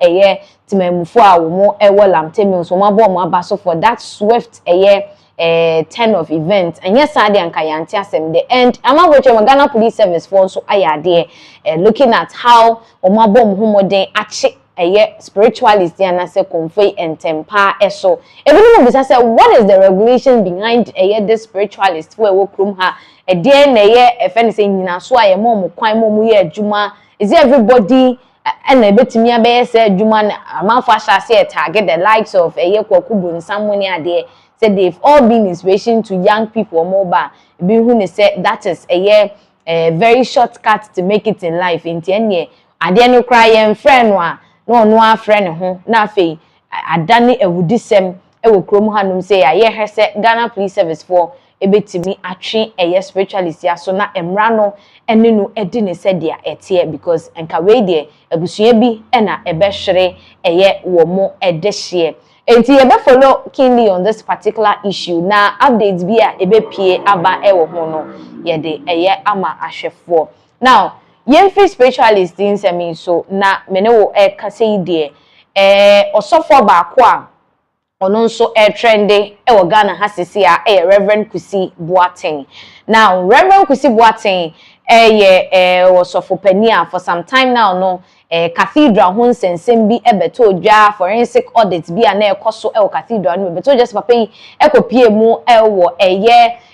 timamufo a wo mo ewo Lamte Mills wo abo mo abaso for that swift 10 of event and yes ade anka yanti asem the end amagoche Ghana Police Service for so ayade looking at how omabom homoden achi spiritualist and say konfei entempa eso even mo bisa say what is the regulation behind this spiritualist where wo krum ha dey na efe say nyina so aye mo kwan mo ye adwuma is everybody and ebetimi abe say adwuma na amanfo ahase target the likes of kwakubu nsamoni ade say they've all been inspiration to young people mobile be who ne say that is a very shortcut to make it in life in tie ade no cry em friend no a friend ho na afei adane ewudisem ewo krom hanum say aye he say Ghana Police Service for ebetimi atwe spiritualist ya so na emra no ene no edi ne say dia etie because enka we de abusua bi na ebehwere wo mo edehye. Enti ye be follow keenly on this particular issue na updates bi a ebepie aba ewo ho no ye de ama ahwefo. Now yemfi spiritualist in semi so na mene wo kase de osofo baako a ono nso trende ewo Ghana hasisi a Reverend Kusi Boateng. Now Reverend Kusi Boateng osofo pania for some time now no cathedral ho nsensem bi ebeto dwa forensic audit bi na ekoso cathedral no beto just papa yi ekopie mu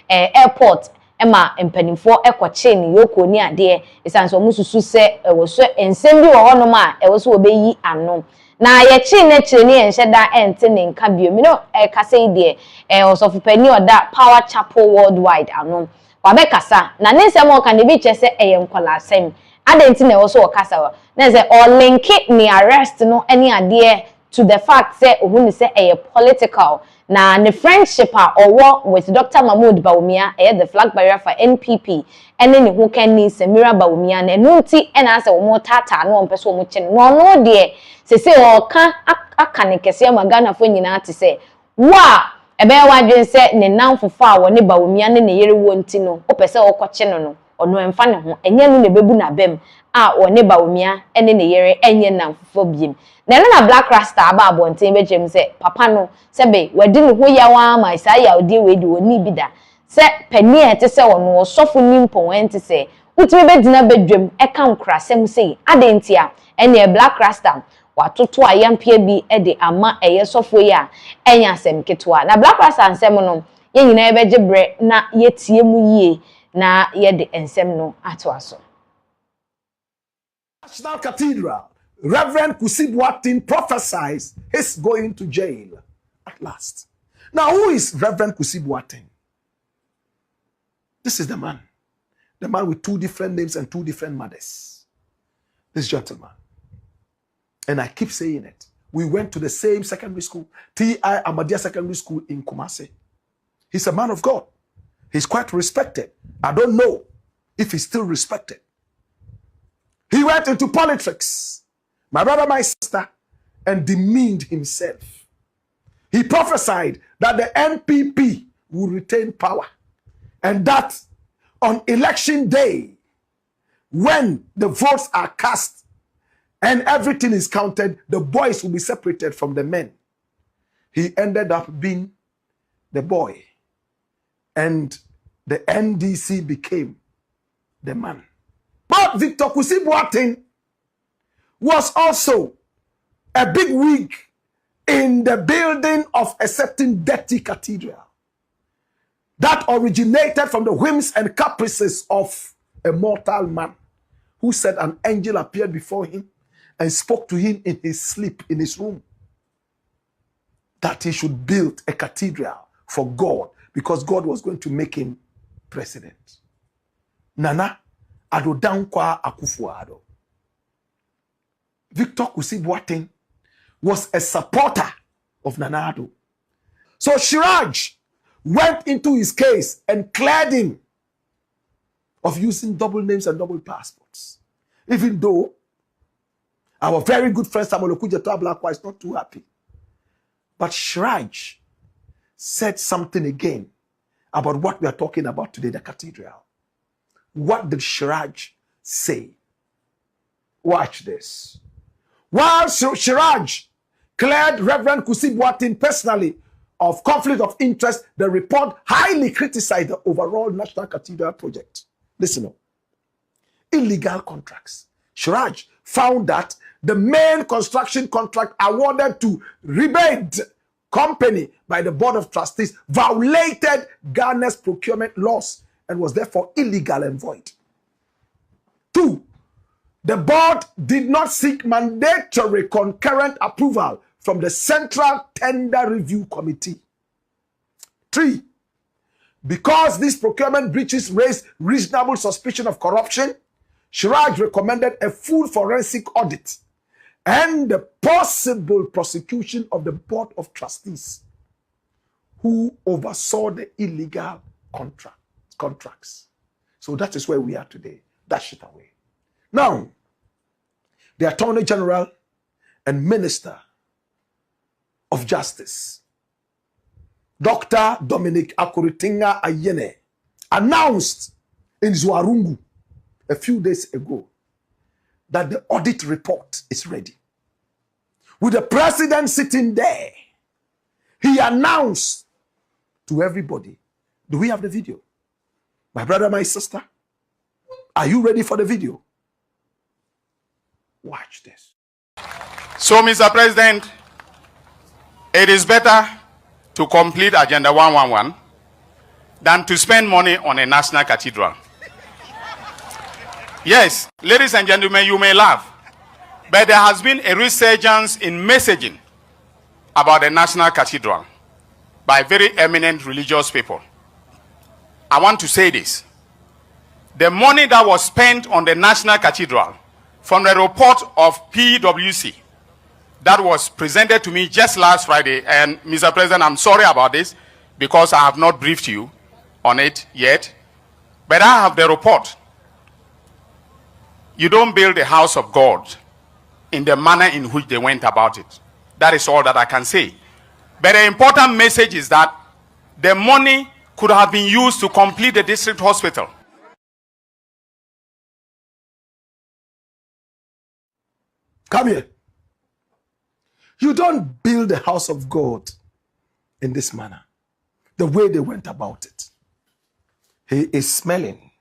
airport ema empanimfo ekoche ni yoko ni ade esanso mususu se ewoso ensem bi wo hono ma ewoso obeyi ano na ye chi na chire ni enhyeda ente ne nka bio mi no kase ide osofo pani oda Power Chapel Worldwide ano wabe kasa na nsem o kan bi chese nkola asem adenti na ewoso okasa na say or link ni arrest no any ade to the fact say ohun say political na the friendship or with Dr. Mahmoud Bawumia the flag bearer for NPP ene ne ho kan ni Samira Bawumia na nunti ena say wo tata no ompeso wo kye no de se o ka aka ne kese ma Ghana fo nyina ate say wa ebe wadwen say ne namfofo a wo ne Bawumia ne yere wo nti no opese wo kye no ono emfa ne ho enye no ne bebu na bem a one ba omia ene ne yere enye na fofo biem na ele na black rasta aba abonten be chem se papa no se be wadi ne ho yawa ma isa ya odi we di oni bida se pani ete se ono osofo nimpon ente se utime be dina bedwam eka nkrasem sei adentia ene black rasta watoto ayampia bi de ama eye sofo ya enya asem ketwa na black rasta ansem no ye nyina ye beje bre na yetie mu yie na ye de ensem no ato aso. National Cathedral, Reverend Kusibwatin prophesies he's going to jail at last. Now, who is Reverend Kusibwatin? This is the man with 2 different names and 2 different mothers. This gentleman. And I keep saying it. We went to the same secondary school, T.I. Ahmadiyya Secondary School in Kumasi. He's a man of God. He's quite respected. I don't know if he's still respected. He went into politics, my brother, my sister, and demeaned himself. He prophesied that the NPP will retain power and that on election day, when the votes are cast and everything is counted, the boys will be separated from the men. He ended up being the boy, and the NDC became the man. But Victor Kusibwatin was also a big wig in the building of a certain dirty cathedral that originated from the whims and caprices of a mortal man who said an angel appeared before him and spoke to him in his sleep in his room that he should build a cathedral for God because God was going to make him president. Nana Ado Dankwa Akufo-Addo. Victor Kusibwatin was a supporter of Nana Addo. So Shiraj went into his case and cleared him of using double names and double passports. Even though our very good friend Samuel Okudzeto Ablakwa is not too happy. But Shiraj said something again about what we are talking about today, the cathedral. What did Shiraj say? Watch this. While Shiraj cleared Reverend Kusibwatin personally of conflict of interest, the report highly criticized the overall National Cathedral project. Listen up. Illegal contracts. Shiraj found that the main construction contract awarded to Rebate Company by the Board of Trustees violated Ghana's procurement laws and was therefore illegal and void. 2, the board did not seek mandatory concurrent approval from the Central Tender Review Committee. 3, because these procurement breaches raised reasonable suspicion of corruption, Shiraj recommended a full forensic audit and the possible prosecution of the Board of Trustees who oversaw the illegal contracts. So that is where we are today. Dash it away. Now, the Attorney General and Minister of Justice, Dr. Dominic Akuritinga Ayene, announced in Zuarungu a few days ago that the audit report is ready. With the president sitting there, he announced to everybody. Do we have the video? My brother, my sister, are you ready for the video? Watch this. So, Mr. President, it is better to complete Agenda 111 than to spend money on a national cathedral. Yes, ladies and gentlemen, you may laugh, but there has been a resurgence in messaging about the national cathedral by very eminent religious people. I want to say this. The money that was spent on the national cathedral from the report of PwC that was presented to me just last Friday, and Mr. President, I'm sorry about this because I have not briefed you on it yet, but I have the report. You don't build a house of God in the manner in which they went about it. That is all that I can say. But the important message is that the money could have been used to complete the district hospital. Come here. You don't build the house of God in this manner. The way they went about it. He is smelling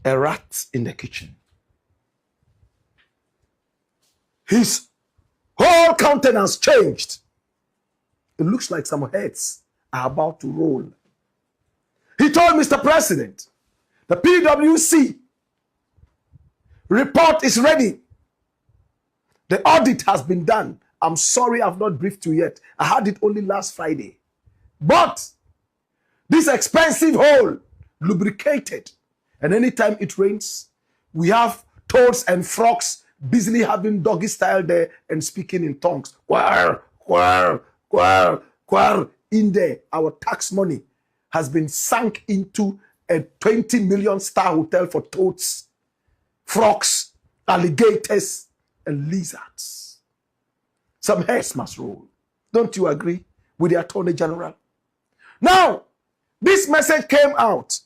a rat in the kitchen. His whole countenance changed. It looks like some heads are about to roll. He told Mr. President, the PwC report is ready. The audit has been done. I'm sorry I've not briefed you yet. I had it only last Friday. But this expensive hole, lubricated, and anytime it rains, we have toads and frogs busily having doggy style there and speaking in tongues. Quar, quar, quar, quar. In there, our tax money has been sunk into a 20 million star hotel for toads, frogs, alligators, and lizards. Some heads must roll. Don't you agree with the Attorney General? Now, this message came out.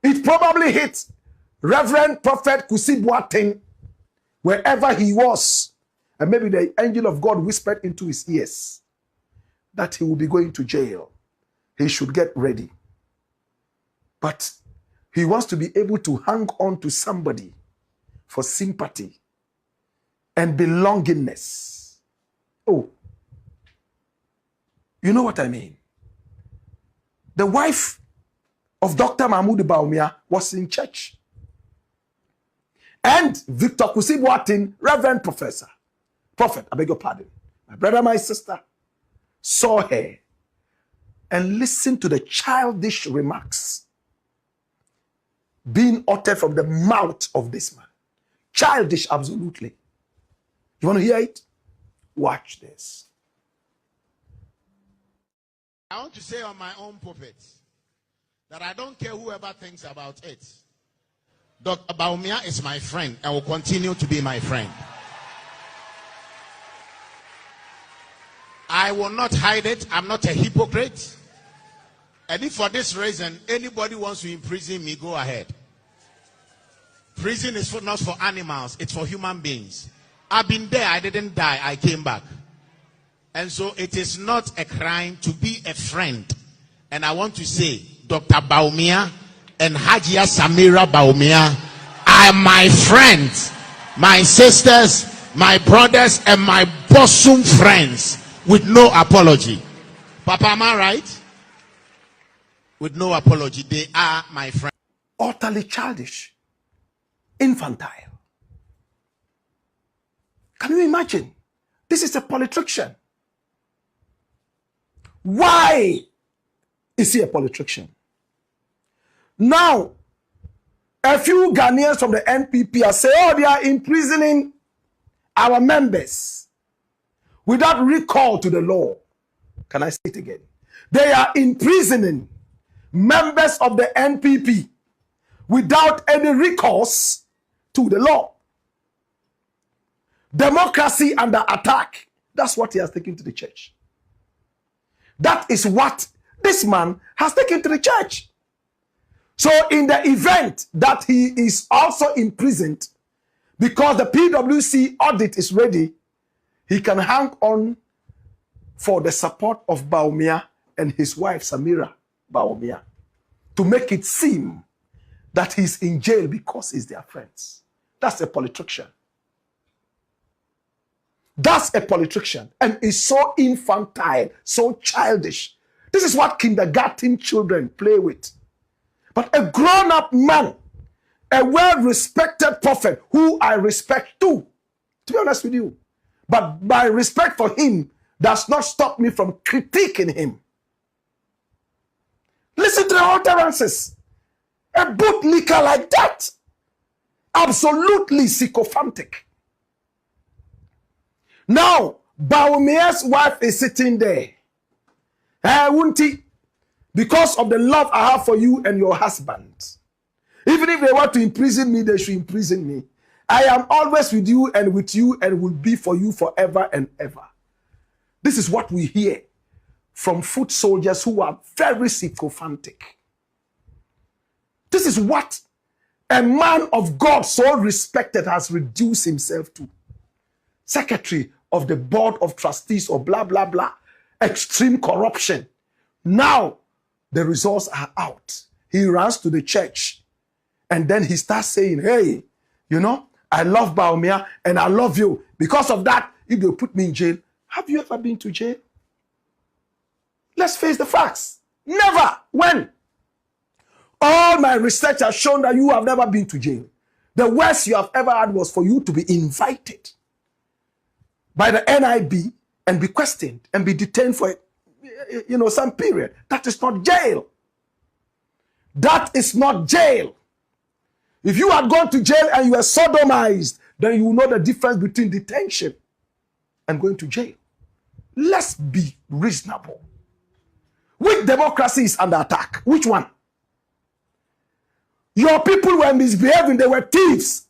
It probably hit Reverend Prophet Kusi Boateng wherever he was. And maybe the angel of God whispered into his ears that he will be going to jail. He should get ready. But he wants to be able to hang on to somebody for sympathy and belongingness. Oh, you know what I mean? The wife of Dr. Mahmoud Baumia was in church. And Victor Kusi Boateng, Reverend Prophet, I beg your pardon, my brother, my sister, saw her and listened to the childish remarks being uttered from the mouth of this man. Childish, absolutely. You want to hear it? Watch this. I want to say on my own pulpit that I don't care whoever thinks about it. Dr. Baumia is my friend and will continue to be my friend. I will not hide it. I'm not a hypocrite. And if for this reason anybody wants to imprison me, go ahead. Prison is not for animals, it's for human beings. I've been there, I didn't die, I came back. And so it is not a crime to be a friend. And I want to say, Dr. Baumia and Hajia Samira Baumia are my friends, my sisters, my brothers, and my bosom friends with no apology. Papa, am I right? With no apology, they are my friends. Utterly childish, infantile. Can you imagine? This is a politician. Why is he a politician? Now, a few Ghanaians from the NPP are saying, oh, they are imprisoning our members without recall to the law. Can I say it again? They are imprisoning members of the NPP without any recourse to the law. Democracy under attack. That's what he has taken to the church. That is what this man has taken to the church. So in the event that he is also imprisoned, because the PwC audit is ready, he can hang on for the support of Baumia and his wife Samira Baumia to make it seem that he's in jail because he's their friends. That's a politician. That's a politician, and is so infantile, so childish. This is what kindergarten children play with. But a grown-up man, a well-respected prophet who I respect too, to be honest with you. But my respect for him does not stop me from critiquing him. Listen to the utterances. A bootlicker like that, absolutely sycophantic. Now, Baumia's wife is sitting there. Wunti, because of the love I have for you and your husband. Even if they want to imprison me, they should imprison me. I am always with you and will be for you forever and ever. This is what we hear from foot soldiers who are very sycophantic. This is what a man of God so respected has reduced himself to. secretary of the board of trustees or blah, blah, blah. Extreme corruption. Now, the results are out. He runs to the church and then he starts saying, hey, you know, I love Baumia and I love you. Because of that, if they put me in jail, have you ever been to jail? Let's face the facts. Never. When? All my research has shown that you have never been to jail. The worst you have ever had was for you to be invited by the NIB and be questioned and be detained for, you know, some period. That is not jail. That is not jail. If you had gone to jail and you were sodomized, then you will know the difference between detention and going to jail. Let's be reasonable. Which democracy is under attack? Which one? Your people were misbehaving. They were thieves.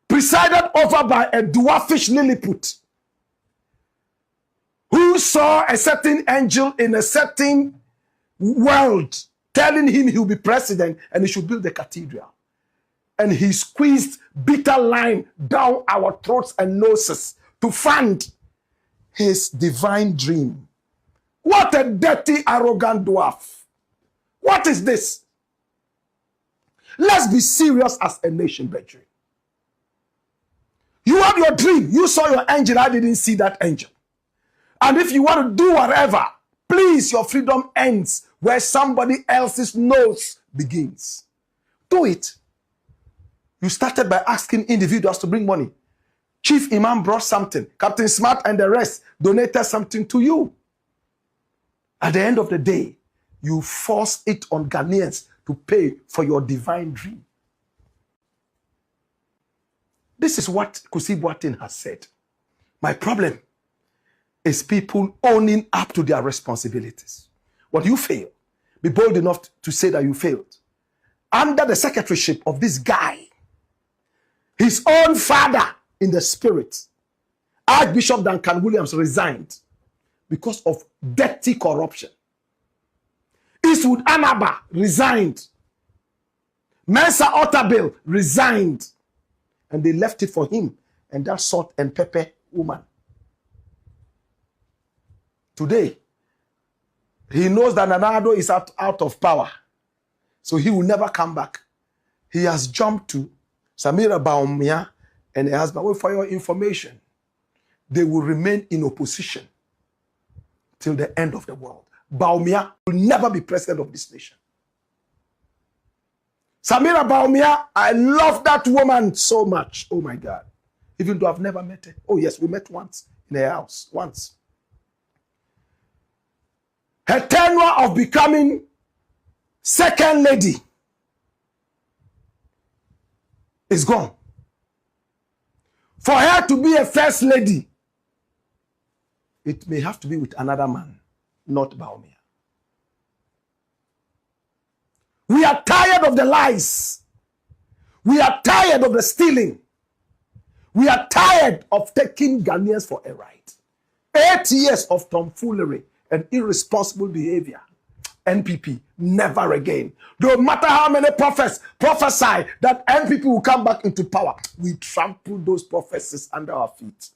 Presided over by a dwarfish Lilliput who saw a certain angel in a certain world telling him he will be president and he should build a cathedral. And he squeezed bitter lime down our throats and noses to fund his divine dream. What a dirty, arrogant dwarf. What is this? Let's be serious as a nation, Betray. You had your dream. You saw your angel. I didn't see that angel. And if you want to do whatever, please, your freedom ends where somebody else's nose begins. Do it. You started by asking individuals to bring money. Chief Imam brought something. Captain Smart and the rest donated something to you. At the end of the day, you force it on Ghanaians to pay for your divine dream. This is what Kusi Boateng has said. My problem is people owning up to their responsibilities. When you fail, be bold enough to say that you failed. Under the secretaryship of this guy, his own father in the spirit, Archbishop Duncan Williams, resigned because of dirty corruption. Eastwood Anaba resigned. Mensa Otabil resigned. And they left it for him and that salt and pepper woman. Today, he knows that Nanado is out of power. So he will never come back. He has jumped to Samira Baumia and her husband. Wait for your information. They will remain in opposition till the end of the world. Baumia will never be president of this nation. Samira Baumia, I love that woman so much. Oh my God. Even though I've never met her. Oh yes, we met once in her house. Once. Her tenure of becoming second lady is gone. For her to be a first lady, it may have to be with another man, not Baumia. We are tired of the lies. We are tired of the stealing. We are tired of taking Ghanaians for a ride. 8 years of tomfoolery and irresponsible behavior. NPP, never again. No matter how many prophets prophesy that NPP will come back into power, we trample those prophecies under our feet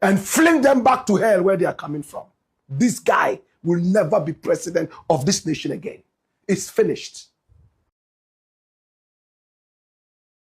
and fling them back to hell where they are coming from. This guy will never be president of this nation again. It's finished.